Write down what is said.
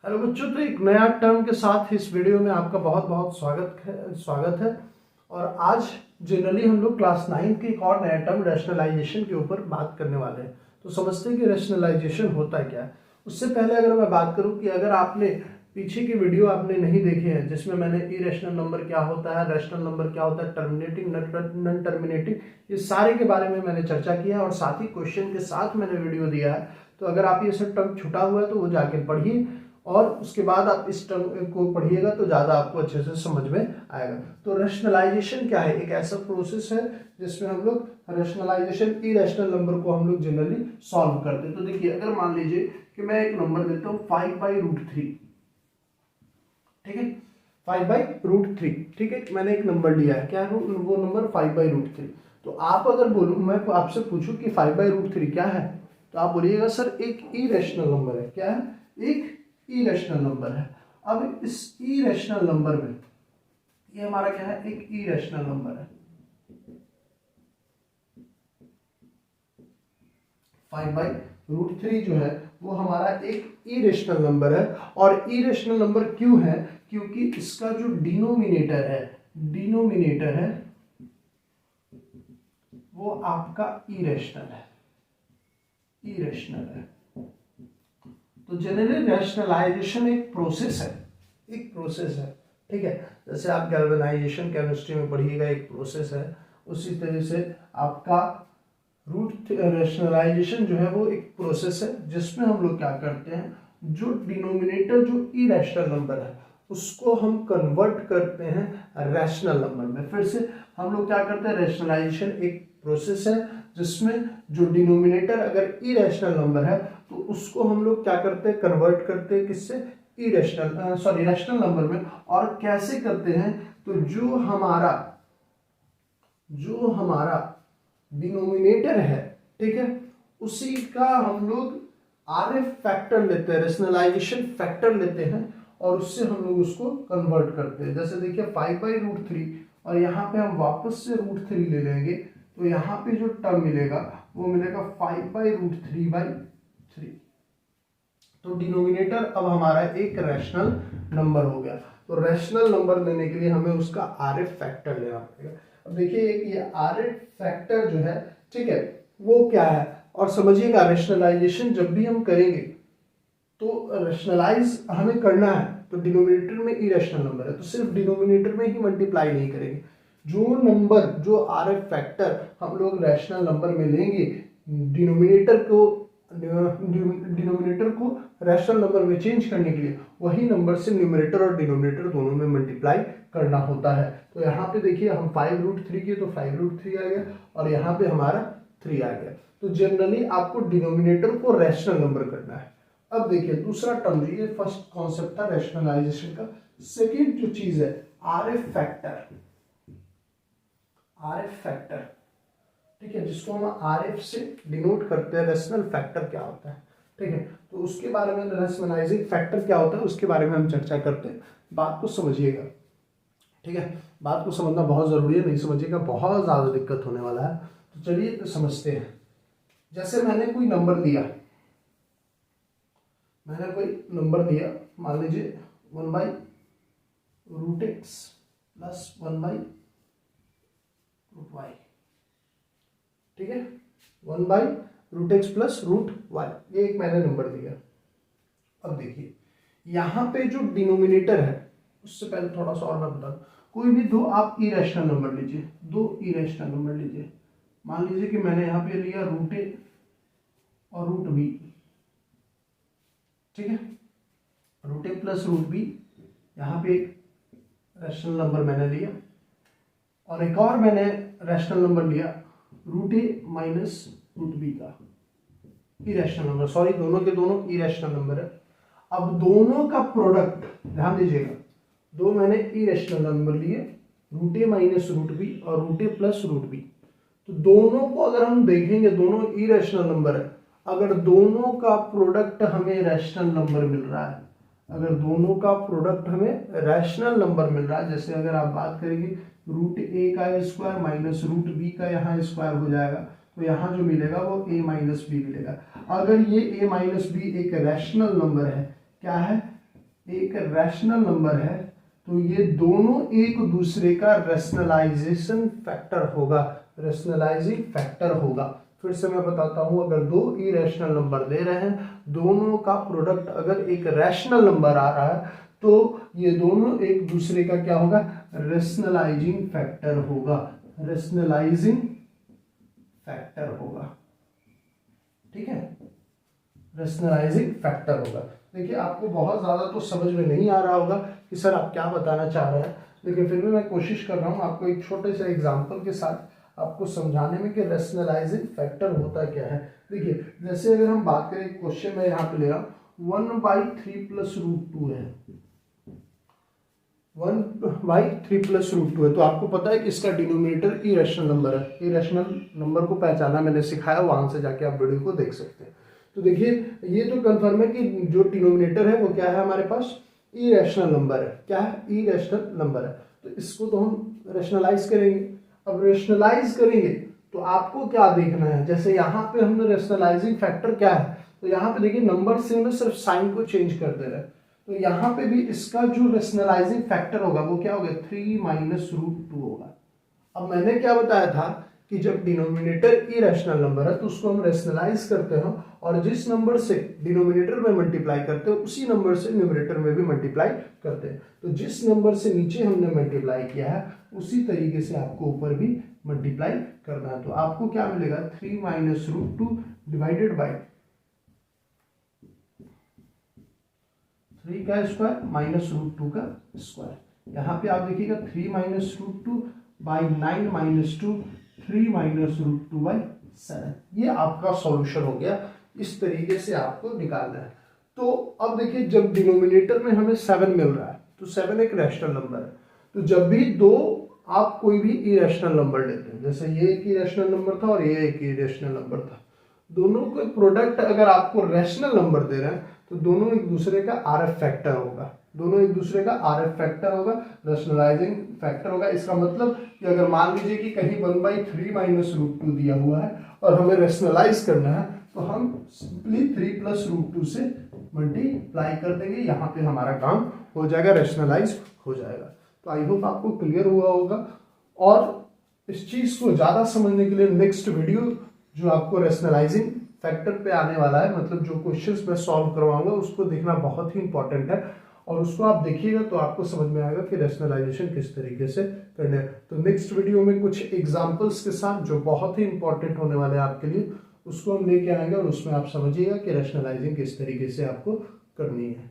Hello बच्चों, तो एक नया टर्म के साथ इस वीडियो में आपका बहुत बहुत स्वागत है। और आज जनरली हम लोग क्लास 9 के एक और नया टर्म रैशनलाइजेशन के ऊपर बात करने वाले हैं। तो समझते हैं कि रैशनलाइजेशन होता क्या है। उससे पहले अगर मैं बात करूं कि अगर आपने पीछे के वीडियो आपने नहीं देखे हैं जिसमें मैंने इरेशनल नंबर क्या होता है, रैशनल नंबर क्या होता है, टर्मिनेटिंग नॉन टर्मिनेटिंग, ये सारे के बारे में मैंने चर्चा किया है और साथ ही क्वेश्चन के साथ मैंने वीडियो दिया है। तो अगर आप ये सब टर्म छूटा हुआ है तो वो जाके पढ़िए और उसके बाद आप इस टर्म को पढ़िएगा तो ज़्यादा आपको अच्छे से समझ में आएगा। तो रैशनलाइजेशन क्या है? एक ऐसा प्रोसेस है जिसमें हम लोग रैशनलाइजेशन इरेशनल नंबर को हम लोग जनरली सॉल्व करते हैं। तो देखिए, अगर मान लीजिए कि मैं एक नंबर देता हूँ 5/√3, ठीक है, 5/√3, ठीक है, मैंने एक नंबर लिया है, क्या है वो नंबर 5/√3। तो आप अगर बोलूँ, मैं आपसे पूछूं कि 5/√3 क्या है, तो आप बोलिएगा सर एक इरेशनल नंबर है। क्या है? एक इरेशनल नंबर है। अब इस इरेशनल नंबर में ये हमारा क्या है? एक इरेशनल नंबर है। 5/√3 जो है वो हमारा एक इरेशनल नंबर है। और इरेशनल नंबर क्यों है? क्योंकि इसका जो डिनोमिनेटर है वो आपका इरेशनल है। तो जनरली रैशनलाइजेशन एक प्रोसेस है, ठीक है। जैसे आप गैल्वेनाइजेशन केमिस्ट्री में पढ़िएगा, एक प्रोसेस है, उसी तरह से आपका रूट रैशनलाइजेशन जो है वो एक प्रोसेस है जिसमें हम लोग क्या करते हैं, जो डिनोमिनेटर जो इरेशनल नंबर है उसको हम कन्वर्ट करते हैं रैशनल नंबर में। फिर से हम लोग क्या करते हैं, रैशनलाइजेशन एक प्रोसेस है जिसमें जो डिनोमिनेटर अगर इरेशनल नंबर है तो उसको हम लोग क्या करते हैं, कन्वर्ट करते हैं किससे, रैशनल नंबर में। और कैसे करते हैं, तो जो हमारा डिनोमिनेटर है, ठीक है, उसी का हम लोग आरएफ फैक्टर लेते हैं, रैशनलाइजेशन फैक्टर लेते हैं और उससे हम लोग उसको कन्वर्ट करते हैं। जैसे देखिए 5/√3 और यहाँ पे हम वापस से √3 ले लेंगे तो यहाँ पे जो टर्म मिलेगा वो मिलेगा 5/√3/3। तो डिनोमिनेटर अब हमारा एक रैशनल नंबर हो गया। तो रैशनल नंबर लेने के लिए हमें उसका आरएफ फैक्टर लेना पड़ेगा। अब देखिए ये आरएफ फैक्टर जो है, ठीक है, वो क्या है, और समझिएगा रैशनलाइजेशन जब भी हम करेंगे तो रैशनलाइज हमें करना है तो डिनोमिनेटर में इरेशनल नंबर है तो सिर्फ डिनोमिनेटर में ही मल्टीप्लाई नहीं करेंगे। जो नंबर, जो आरएफ फैक्टर हम लोग रैशनल नंबर में लेंगे, डिनोमिनेटर को रैशनल नंबर में चेंज करने के लिए वही नंबर से न्यूमरेटर और डिनोमिनेटर दोनों में मल्टीप्लाई करना होता है। तो यहाँ पे देखिए हम 5√3 किए तो 5√3 आ गया और यहाँ पे हमारा 3 आ गया। तो जनरली आपको डिनोमिनेटर को रैशनल नंबर करना है। अब देखिए दूसरा टर्म, ये फर्स्ट कॉन्सेप्ट था रैशनलाइजेशन का। सेकेंड जो चीज है आरएफ फैक्टर, ठीक है, जिसको हम आरएफ से डिनोट करते हैं। रैशनल फैक्टर क्या होता है, ठीक है, तो उसके बारे में, रैशनलाइजिंग फैक्टर क्या होता है उसके बारे में हम चर्चा करते हैं। बात को समझिएगा, ठीक है, बात को समझना बहुत जरूरी है, नहीं समझिएगा बहुत ज्यादा दिक्कत होने वाला है। तो चलिए तो समझते हैं। जैसे मैंने कोई नंबर दिया, मान लीजिए 1/√x प्लस 1/√y, ठीक है, 1/√x प्लस √y, ये एक मैंने नंबर दिया। अब देखिए यहाँ पे जो डिनोमिनेटर है, उससे पहले थोड़ा सा और मैं बता दूं, कोई भी दो आप इरेशनल नंबर लीजिए, मान लीजिए कि मैंने यहाँ पे लिया √a और √b, ठीक है, √a प्लस √b, यहाँ पे एक रैशनल नंबर मैंने लिया और एक और मैंने रैशनल नंबर लिया √a माइनस √b का इरेशनल नंबर। सॉरी, दोनों के दोनों इरेशनल नंबर है। अब दोनों का प्रोडक्ट ध्यान दीजिएगा, दो मैंने इरेशनल नंबर लिए, √a माइनस √b और √a प्लस √b। तो दोनों को अगर हम देखेंगे, दोनों इरेशनल नंबर है, अगर दोनों का प्रोडक्ट हमें रैशनल नंबर मिल रहा है, जैसे अगर आप बात करेंगे √a का स्क्वायर माइनस √b का यहाँ स्क्वायर हो जाएगा, तो यहाँ जो मिलेगा वो a माइनस बी मिलेगा। अगर ये a माइनस बी एक रैशनल नंबर है, क्या है, एक रैशनल नंबर है तो ये दोनों एक दूसरे का रैशनलाइजेशन फैक्टर होगा, रैशनलाइजिंग फैक्टर होगा। फिर से मैं बताता हूं, अगर दो इरेशनल नंबर दे रहे हैं, दोनों का प्रोडक्ट अगर एक रैशनल नंबर आ रहा है तो ये दोनों एक दूसरे का क्या होगा, रैशनलाइजिंग फैक्टर होगा, रैशनलाइजिंग फैक्टर होगा। ठीक है, रैशनलाइजिंग फैक्टर होगा। देखिए आपको बहुत ज़्यादा तो समझ में नहीं आ रहा होगा कि सर आप क्या बताना चाह रहे हैं, लेकिन फिर भी मैं कोशिश कर रहा हूँ आपको एक छोटे से एग्जांपल के साथ आपको समझाने में कि रैशनलाइजिंग फैक्टर होता क्या है। देखिए जैसे अगर हम बात करें, क्वेश्चन में यहाँ पे ले रहा हूँ 1/3 + √2 है, 1/3 + √2 है, तो आपको पता है कि इसका डिनोमिनेटर इरेशनल नंबर है। इरेशनल नंबर को पहचाना मैंने सिखाया, वहां से जाके आप वीडियो को देख सकते हैं। तो देखिए ये तो कंफर्म है कि जो डिनोमिनेटर है वो क्या है, हमारे पास इरेशनल नंबर है। क्या है, इरेशनल नंबर है। तो इसको तो हम रैशनलाइज करेंगे। अब रैशनलाइज करेंगे तो आपको क्या देखना है, जैसे यहाँ पे हमने रैशनलाइजिंग फैक्टर क्या है, तो यहाँ पे देखिए नंबर से हमें सिर्फ साइन को चेंज कर दे रहे हैं, तो यहाँ पे भी इसका जो रैशनलाइजिंग फैक्टर होगा वो क्या होगा, 3 - √2 होगा। अब मैंने क्या बताया था कि जब डिनोमिनेटर इरेशनल नंबर है तो उसको हम रैशनलाइज करते हैं, और जिस नंबर से डिनोमिनेटर में मल्टीप्लाई करते हैं उसी नंबर से न्यूमरेटर में भी मल्टीप्लाई करते हैं। तो जिस नंबर से नीचे हमने मल्टीप्लाई किया है उसी तरीके से आपको ऊपर भी मल्टीप्लाई करना है। तो आपको क्या मिलेगा, 3 - √2 डिवाइडेड बाई 3 का स्क्वायर -√2 का स्क्वायर। यहाँ पे आप देखिएगा 3 - √2 बाई 9 - 2, 3 - √2/7। ये आपका सॉल्यूशन हो गया। इस तरीके से आपको निकालना है। तो अब देखिए जब डिनोमिनेटर में हमें 7 मिल रहा है तो 7 एक रैशनल नंबर है, तो जब भी दो आप कोई भी इरेशनल नंबर लेते हैं, जैसे ये एक इरेशनल नंबर था और ये एक इरेशनल नंबर था, दोनों का प्रोडक्ट अगर आपको रैशनल नंबर दे रहे हैं तो दोनों एक दूसरे का आरएफ फैक्टर होगा, दोनों एक दूसरे का आरएफ फैक्टर होगा, रैशनलाइजिंग फैक्टर होगा। इसका मतलब कि अगर मान लीजिए कि कहीं 1/3 - √2 दिया हुआ है और हमें रैशनलाइज करना है तो हम सिंपली 3 + √2 से मल्टीप्लाई कर देंगे, यहाँ पे हमारा काम हो जाएगा, रैशनलाइज हो जाएगा। तो आई होप आपको क्लियर हुआ होगा। और इस चीज को ज्यादा समझने के लिए नेक्स्ट वीडियो जो आपको रैशनलाइजिंग फैक्टर पे आने वाला है, मतलब जो क्वेश्चंस मैं सॉल्व करवाऊंगा उसको देखना बहुत ही इंपॉर्टेंट है, और उसको आप देखिएगा तो आपको समझ में आएगा कि रैशनलाइजेशन किस तरीके से करना है। तो नेक्स्ट वीडियो में कुछ एग्जांपल्स के साथ जो बहुत ही इंपॉर्टेंट होने वाले हैं आपके लिए, उसको हम लेके आएंगे और उसमें आप समझिएगा कि रैशनलाइजिंग किस तरीके से आपको करनी है।